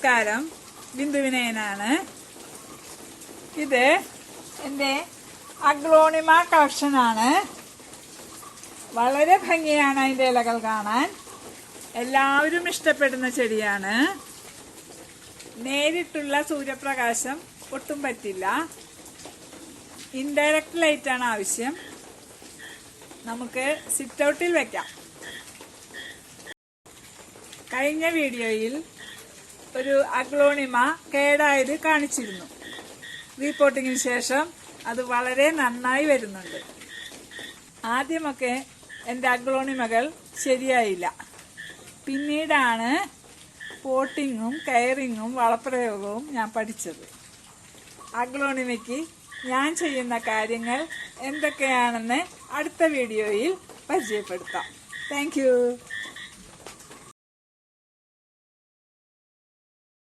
നമസ്കാരം, ബിന്ദുവിനയനാണ്. ഇത് എൻ്റെ അഗ്ലോണിമ കളക്ഷനാണ്. വളരെ ഭംഗിയാണ് അതിൻ്റെ ഇലകൾ കാണാൻ. എല്ലാവരും ഇഷ്ടപ്പെടുന്ന ചെടിയാണ്. നേരിട്ടുള്ള സൂര്യപ്രകാശം ഒട്ടും പറ്റില്ല. ഇൻഡയറക്റ്റ് ലൈറ്റാണ് ആവശ്യം. നമുക്ക് സിറ്റ് ഔട്ടിൽ വെക്കാം. കഴിഞ്ഞ വീഡിയോയിൽ ഒരു അഗ്ലോണിമ കേടായത് കാണിച്ചിരുന്നു. റീപോർട്ടിങ്ങിന് ശേഷം അത് വളരെ നന്നായി വരുന്നുണ്ട്. ആദ്യമൊക്കെ എൻ്റെ അഗ്ലോണിമകൾ ശരിയായില്ല. പിന്നീടാണ് പോട്ടിങ്ങും കെയറിങ്ങും വളപ്രയോഗവും ഞാൻ പഠിച്ചത്. അഗ്ലോണിമയ്ക്ക് ഞാൻ ചെയ്യുന്ന കാര്യങ്ങൾ എന്തൊക്കെയാണെന്ന് അടുത്ത വീഡിയോയിൽ പരിചയപ്പെടുത്താം. താങ്ക്